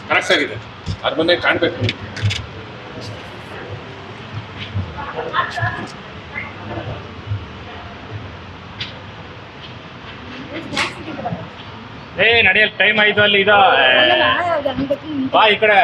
Correct ಆಗಿದೆ, ಅದ್ರ ಮುಂದೆ ಕಾಣ್ಬೇಕು. ನಡೆಯಲ್ ಟೈಮ್ ಆಯ್ತು ಅಲ್ಲಿ ಇದು ಬಾ ಈ ಕಡೆ.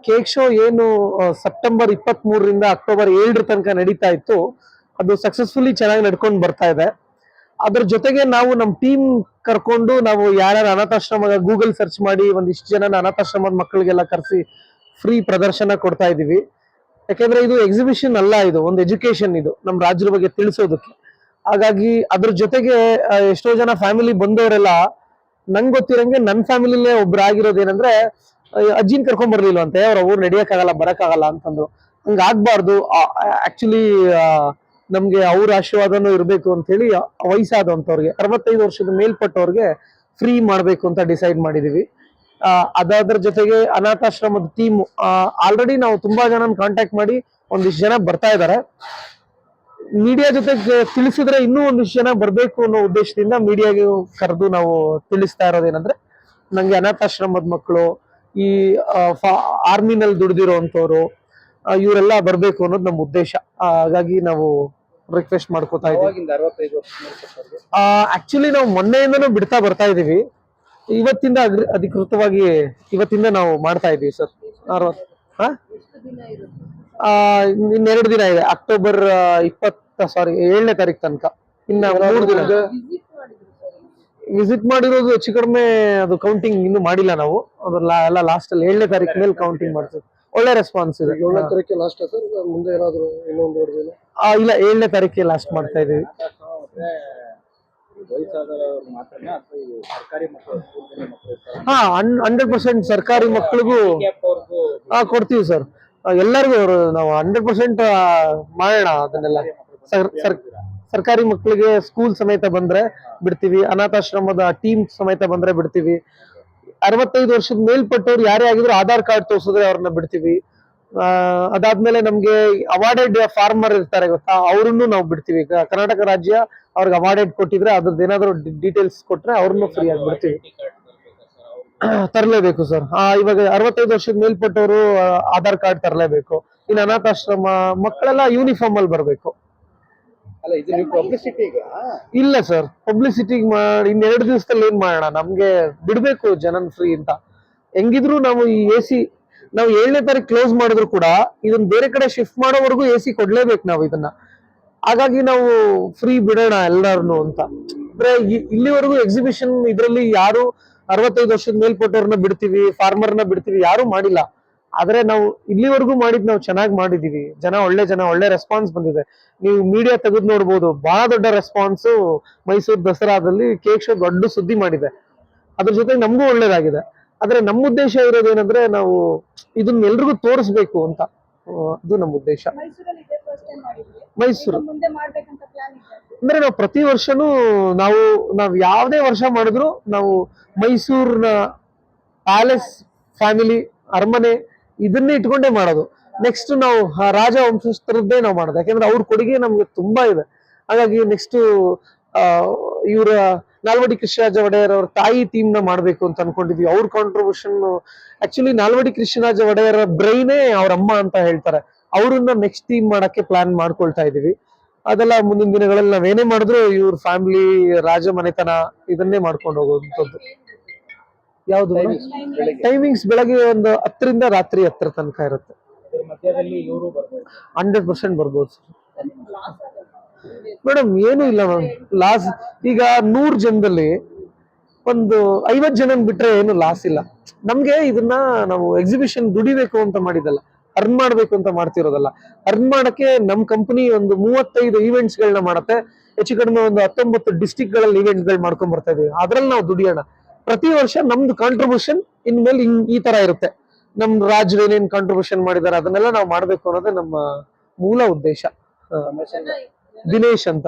ಕೇಕ್ ಶೋ ಏನು ಸೆಪ್ಟೆಂಬರ್ 23ರಿಂದ ಅಕ್ಟೋಬರ್ 7 ತನಕ ನಡೀತಾ ಇತ್ತು, ಅದು ಸಕ್ಸಸ್ಫುಲಿ ಚೆನ್ನಾಗಿ ನಡ್ಕೊಂಡು ಬರ್ತಾ ಇದೆ. ಅದ್ರ ಜೊತೆಗೆ ನಾವು ನಮ್ಮ ಟೀಮ್ ಕರ್ಕೊಂಡು ನಾವು ಯಾರ್ಯಾರು ಅನಾಥಾಶ್ರಮ ಗೂಗಲ್ ಸರ್ಚ್ ಮಾಡಿ ಒಂದಿಷ್ಟು ಜನ ಅನಾಥಾಶ್ರಮದ ಮಕ್ಕಳಿಗೆಲ್ಲ ಕರೆಸಿ ಫ್ರೀ ಪ್ರದರ್ಶನ ಕೊಡ್ತಾ ಇದೀವಿ. ಯಾಕೆಂದ್ರೆ ಇದು ಎಕ್ಸಿಬಿಷನ್ ಅಲ್ಲ, ಇದು ಒಂದು ಎಜುಕೇಶನ್, ಇದು ನಮ್ಮ ರಾಜ್ಯದ ಬಗ್ಗೆ ತಿಳಿಸೋದಕ್ಕೆ. ಹಾಗಾಗಿ ಅದ್ರ ಜೊತೆಗೆ ಎಷ್ಟೋ ಜನ ಫ್ಯಾಮಿಲಿ ಬಂದವರೆಲ್ಲ ನಂಗೆ ಗೊತ್ತಿರಂಗೆ ನನ್ನ ಫ್ಯಾಮಿಲಿಲೇ ಒಬ್ರು ಆಗಿರೋದೇನಂದ್ರೆ ಅಜ್ಜಿನ ಕರ್ಕೊಂಡ್ ಬರ್ಲಿಲ್ಲ ಅಂತೆ, ಅವ್ರ ಊರ್ ನಡಿಯಕ್ಕಾಗಲ್ಲ ಬರಕ್ಕಾಗಲ್ಲ ಅಂತಂದ್ರು. ಹಂಗಾಗ್ಬಾರ್ದು, ಆಕ್ಚುಲಿ ನಮ್ಗೆ ಅವ್ರ ಆಶೀರ್ವಾದನೂ ಇರ್ಬೇಕು ಅಂತ ಹೇಳಿ ವಯಸ್ಸಾದಂತವ್ರಿಗೆ 65 ವರ್ಷದ ಮೇಲ್ಪಟ್ಟವ್ರಿಗೆ ಫ್ರೀ ಮಾಡ್ಬೇಕು ಅಂತ ಡಿಸೈಡ್ ಮಾಡಿದೀವಿ. ಅದಾದ್ರ ಜೊತೆಗೆ ಅನಾಥಾಶ್ರಮದ ಟೀಮ್ ಆಲ್ರೆಡಿ ನಾವು ತುಂಬಾ ಜನ ಕಾಂಟ್ಯಾಕ್ಟ್ ಮಾಡಿ ಒಂದಿಷ್ಟು ಜನ ಬರ್ತಾ ಇದ್ದಾರೆ. ಮೀಡಿಯಾ ಜೊತೆಗೆ ತಿಳಿಸಿದ್ರೆ ಇನ್ನೂ ಒಂದಿಷ್ಟು ಜನ ಬರ್ಬೇಕು ಅನ್ನೋ ಉದ್ದೇಶದಿಂದ ಮೀಡಿಯಾಗೆ ಕರೆದು ನಾವು ತಿಳಿಸ್ತಾ ಇರೋದೇನಂದ್ರೆ, ನಂಗೆ ಅನಾಥಾಶ್ರಮದ ಮಕ್ಕಳು, ಈ ಆರ್ಮಿನಲ್ಲಿ ದುಡ್ದಿರೋಂಥವ್ರು, ಇವರೆಲ್ಲ ಬರ್ಬೇಕು ಅನ್ನೋದು ನಮ್ಮ ಉದ್ದೇಶ. ಹಾಗಾಗಿ ನಾವು ರಿಕ್ವೆಸ್ಟ್ ಮಾಡ್ಕೋತಾ ಇದ್ದೀವಿ. ಆಕ್ಚುಲಿ ನಾವು ಮೊನ್ನೆಯಿಂದನೂ ಬಿಡ್ತಾ ಬರ್ತಾ ಇದೀವಿ. ಇವತ್ತಿಂದ ಅಧಿಕೃತವಾಗಿ ಇವತ್ತಿಂದ ನಾವು ಮಾಡ್ತಾ ಇದೀವಿ ಸರ್. 2 ದಿನ ಇದೆ, ಅಕ್ಟೋಬರ್ 7ನೇ ತಾರೀಕು ತನಕ. ಇನ್ನ 3 ದಿನ ವಿಸಿಟ್ ಮಾಡಿರೋದು ಹೆಚ್ಚು ಕಡಿಮೆ, ಅದು ಕೌಂಟಿಂಗ್ ಇನ್ನು ಮಾಡಿಲ್ಲ ನಾವು. ಎಲ್ಲ ಲಾಸ್ಟ್ ಅಲ್ಲಿ 7ನೇ ತಾರೀಕು ಮೇಲೆ ಕೌಂಟಿಂಗ್ ಮಾಡ್ತೀವಿ. ಒಳ್ಳೆ ರೆಸ್ಪಾನ್ಸ್ ಇದೆ. 7ನೇ ತಾರೀಕು ಲಾಸ್ಟ್ ಸರ್, ಮುಂದೆ ಏನಾದ್ರು ಇನ್ನೊಂದು ದಿನ ಇಲ್ಲ, 7ನೇ ತಾರೀಕಿಗೆ ಲಾಸ್ಟ್ ಮಾಡ್ತಾ ಇದೀವಿ. ಹಾ, 100% ಸರ್ಕಾರಿ ಮಕ್ಕಳಿಗೂ ಕೊಡ್ತೀವಿ ಸರ್. ಎಲ್ಲರಿಗೂ ನಾವು 100% ಮಾಡೋಣ ಅದನ್ನೆಲ್ಲ. ಸರ್ಕಾರಿ ಮಕ್ಕಳಿಗೆ ಸ್ಕೂಲ್ ಸಮೇತ ಬಂದ್ರೆ ಬಿಡ್ತೀವಿ, ಅನಾಥಾಶ್ರಮದ ಟೀಮ್ ಸಮೇತ ಬಂದ್ರೆ ಬಿಡ್ತೀವಿ. 65 ವರ್ಷದ ಮೇಲ್ಪಟ್ಟವ್ರು ಯಾರೇ ಆಗಿದ್ರು ಆಧಾರ್ ಕಾರ್ಡ್ ತೋರಿಸಿದ್ರೆ ಅವ್ರನ್ನ ಬಿಡ್ತೀವಿ. ಅದಾದ್ಮೇಲೆ ನಮ್ಗೆ ಅವಾರ್ಡೆಡ್ ಫಾರ್ಮರ್ ಇರ್ತಾರೆ ಗೊತ್ತಾ, ಅವ್ರನ್ನು ನಾವು ಬಿಡ್ತೀವಿ. ಕರ್ನಾಟಕ ರಾಜ್ಯ ಅವ್ರಿಗೆ ಅವಾರ್ಡೆಡ್ ಕೊಟ್ಟಿದ್ರೆ ಅದ್ರದ್ದು ಏನಾದ್ರು ಡೀಟೇಲ್ಸ್ ಕೊಟ್ರೆ ಅವ್ರನ್ನು ಫ್ರೀ ಆಗಿ ಬಿಡ್ತೀವಿ. ತರಲೇಬೇಕು ಸರ್. ಇವಾಗ 65 ವರ್ಷದ ಮೇಲ್ಪಟ್ಟವರು ಆಧಾರ್ ಕಾರ್ಡ್ ತರಲೇಬೇಕು. ಇನ್ನು ಅನಾಥಾಶ್ರಮ ಮಕ್ಕಳೆಲ್ಲ ಯೂನಿಫಾರ್ಮ್ ಅಲ್ಲಿ ಬರ್ಬೇಕು. ಅಲ್ಲ ಇದು ನೀವು ಪಬ್ಲಿಸಿಟಿಗೆ ಇಲ್ಲ ಸರ್, ಪಬ್ಲಿಸಿಟಿಗೆ ಮಾಡಿ ಇನ್ನೆರಡು ದಿವಸದಲ್ಲಿ ಏನ್ ಮಾಡೋಣ, ನಮ್ಗೆ ಬಿಡ್ಬೇಕು ಜನನ್ ಫ್ರೀ ಅಂತ. ಹೆಂಗಿದ್ರು ನಾವು ಈ AC ನಾವು 7ನೇ ತಾರೀಕು ಕ್ಲೋಸ್ ಮಾಡಿದ್ರು ಕೂಡ ಇದನ್ನ ಬೇರೆ ಕಡೆ ಶಿಫ್ಟ್ ಮಾಡೋವರೆಗೂ AC ಕೊಡ್ಲೇಬೇಕು ನಾವು ಇದನ್ನ. ಹಾಗಾಗಿ ನಾವು ಫ್ರೀ ಬಿಡೋಣ ಎಲ್ಲಾರನು ಅಂತ. ಅಂದ್ರೆ ಇಲ್ಲಿವರೆಗೂ ಎಕ್ಸಿಬಿಷನ್ ಇದ್ರಲ್ಲಿ ಯಾರು 65 ವರ್ಷದ ಮೇಲ್ಪಟ್ಟವ್ರನ್ನ ಬಿಡ್ತೀವಿ, ಫಾರ್ಮರ್ನ ಬಿಡ್ತೀವಿ ಯಾರು ಮಾಡಿಲ್ಲ. ಆದ್ರೆ ನಾವು ಇಲ್ಲಿವರೆಗೂ ನಾವು ಚೆನ್ನಾಗಿ ಮಾಡಿದೀವಿ. ಜನ ಒಳ್ಳೆ ರೆಸ್ಪಾನ್ಸ್ ಬಂದಿದೆ. ನೀವು ಮೀಡಿಯಾ ತೆಗೆದು ನೋಡ್ಬೋದು, ಬಹಳ ದೊಡ್ಡ ರೆಸ್ಪಾನ್ಸ್. ಮೈಸೂರು ದಸರಾದಲ್ಲಿ ಕೇಕ್ ಶೋ ದೊಡ್ಡ ಸುದ್ದಿ ಮಾಡಿದೆ. ಅದ್ರ ಜೊತೆಗೆ ನಮಗೂ ಒಳ್ಳೇದಾಗಿದೆ. ಆದ್ರೆ ನಮ್ಮ ಉದ್ದೇಶ ಇರೋದೇನಂದ್ರೆ ನಾವು ಇದನ್ನ ಎಲ್ರಿಗೂ ತೋರಿಸ್ಬೇಕು ಅಂತ. ಅದು ನಮ್ಮ ಉದ್ದೇಶ. ಮೈಸೂರು ಅಂದ್ರೆ ನಾವು ಪ್ರತಿ ವರ್ಷನೂ ನಾವು ಯಾವ್ದೇ ವರ್ಷ ಮಾಡಿದ್ರು ನಾವು ಮೈಸೂರಿನ ಪ್ಯಾಲೇಸ್ ಫ್ಯಾಮಿಲಿ ಅರಮನೆ ಇದನ್ನೇ ಇಟ್ಕೊಂಡೇ ಮಾಡೋದು. ನೆಕ್ಸ್ಟ್ ನಾವು ರಾಜ ವಂಶಸ್ಥರದ್ದೇ ನಾವು ಮಾಡೋದು, ಯಾಕಂದ್ರೆ ಅವ್ರ ಕೊಡುಗೆ ನಮ್ಗೆ ತುಂಬಾ ಇದೆ. ಹಾಗಾಗಿ ನೆಕ್ಸ್ಟ್ ಇವರ ನಾಲ್ವಡಿ ಕೃಷ್ಣರಾಜ ಒಡೆಯರ್ ಅವ್ರ ತಾಯಿ ಥೀಮ್ ನ ಮಾಡ್ಬೇಕು ಅಂತ ಅನ್ಕೊಂಡಿದ್ವಿ. ಅವ್ರ ಕಾಂಟ್ರಿಬ್ಯೂಷನ್ ಆಕ್ಚುಲಿ ನಾಲ್ವಡಿ ಕೃಷ್ಣರಾಜ ಒಡೆಯರ್ ಬ್ರೈನೇ ಅವ್ರ ಅಮ್ಮ ಅಂತ ಹೇಳ್ತಾರೆ. ಅವ್ರನ್ನ ನೆಕ್ಸ್ಟ್ ಥೀಮ್ ಮಾಡಕ್ಕೆ ಪ್ಲಾನ್ ಮಾಡ್ಕೊಳ್ತಾ ಇದೀವಿ. ಅದೆಲ್ಲ ಮುಂದಿನ ದಿನಗಳಲ್ಲಿ ನಾವೇನೇ ಮಾಡಿದ್ರು ಇವ್ರ ಫ್ಯಾಮಿಲಿ ರಾಜ ಮನೆತನ ಇದನ್ನೇ ಮಾಡ್ಕೊಂಡು ಹೋಗುವಂಥದ್ದು. ಯಾವ್ದು ಟೈಮಿಂಗ್ಸ್ ಬೆಳಗ್ಗೆ ಒಂದು 10ರಿಂದ ರಾತ್ರಿ 10 ತನಕ ಇರುತ್ತೆ. ಮಧ್ಯದಲ್ಲಿ ಇವರು ಬರ್ಬೋದು 100% ಬರ್ಬೋದು ಮೇಡಮ್. ಏನು ಇಲ್ಲ ಮ್ಯಾಮ್, ಲಾಸ್ ಈಗ 100 ಜನದಲ್ಲಿ ಒಂದು 50 ಜನ ಬಿಟ್ರೆ ಏನು ಲಾಸ್ ಇಲ್ಲ ನಮ್ಗೆ. ಇದನ್ನ ನಾವು ಎಕ್ಸಿಬಿಷನ್ ದುಡಿಬೇಕು ಅಂತ ಮಾಡಿದಲ್ಲ, ಅರ್ನ್ ಮಾಡ್ಬೇಕು ಅಂತ ಮಾಡ್ತಿರೋದಲ್ಲ. ಅರ್ನ್ ಮಾಡಕ್ಕೆ ನಮ್ ಕಂಪನಿ ಒಂದು 35 ಈವೆಂಟ್ಸ್ ಗಳನ್ನ ಮಾಡತ್ತೆ. ಹೆಚ್ಚು ಕಡಿಮೆ ಒಂದು 19 ಡಿಸ್ಟಿಕ್ ಗಳಲ್ಲಿ ಈವೆಂಟ್ ಗಳು ಮಾಡ್ಕೊಂಡ್ ಬರ್ತಾ ಇದೀವಿ. ಅದ್ರಲ್ಲಿ ನಾವು ದುಡಿಯೋಣ. ಪ್ರತಿ ವರ್ಷ ನಮ್ದು ಕಾಂಟ್ರಿಬ್ಯೂಷನ್ ಇನ್ಮೇಲೆ ಈ ತರ ಇರುತ್ತೆ. ನಮ್ ರಾಜ್ರು ಏನೇನ್ ಕಾಂಟ್ರಿಬ್ಯೂಷನ್ ಮಾಡಿದಾರೆ ಅದನ್ನೆಲ್ಲ ನಾವು ಮಾಡ್ಬೇಕು ಅನ್ನೋದೇ ನಮ್ಮ ಮೂಲ ಉದ್ದೇಶ. ದಿನೇಶ್ ಅಂತ.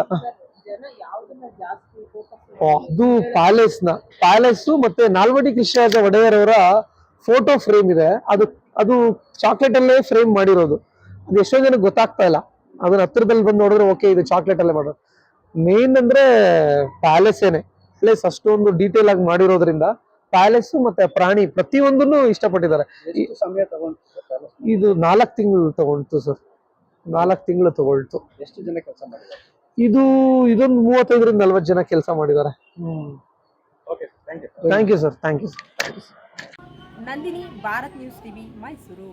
ಅದು ಪ್ಯಾಲೇಸ್ ಮತ್ತೆ ನಾಲ್ವಡಿ ಕೃಷ್ಣರಾಜ ಒಡೆಯರ್ ಅವರ ಫೋಟೋ ಫ್ರೇಮ್ ಇದೆ. ಅದು ಚಾಕ್ಲೇಟ್ ಅಲ್ಲೇ ಫ್ರೇಮ್ ಮಾಡಿರೋದು. ಅದು ಎಷ್ಟೋ ಜನಕ್ಕೆ ಗೊತ್ತಾಗ್ತಾ ಇಲ್ಲ. ಅದನ್ನ ಹತ್ರದಲ್ಲಿ ಬಂದು ನೋಡಿದ್ರೆ ಓಕೆ ಇದು ಚಾಕ್ಲೇಟ್ ಅಲ್ಲೇ ಮಾಡೋದು. ಮೇನ್ ಅಂದ್ರೆ ಪ್ಯಾಲೇಸ್ ಅಷ್ಟೊಂದು ಡೀಟೇಲ್ ಆಗಿ ಮಾಡಿರೋದ್ರಿಂದ ಪ್ಯಾಲೇಸ್ ಮತ್ತೆ ಪ್ರಾಣಿ ಪ್ರತಿಯೊಂದನ್ನು ಇಷ್ಟಪಟ್ಟಿದ್ದಾರೆ. ಸಮಯ ತಗೊಂಡು ಇದು 4 ತಿಂಗಳು ತಗೊಂಡು ಸರ್. 4 ತಿಂಗಳು ತಗೊಳ್ತು. ಎಷ್ಟು ಜನ ಕೆಲಸ ಮಾಡಿದ್ದಾರೆ? ಇದೊಂದು 35ರಿಂದ 40 ಜನ ಕೆಲಸ ಮಾಡಿದ್ದಾರೆ. Okay, thank you. Thank you sir. Thank you. Nandini, Bharat news TV, Mysuru.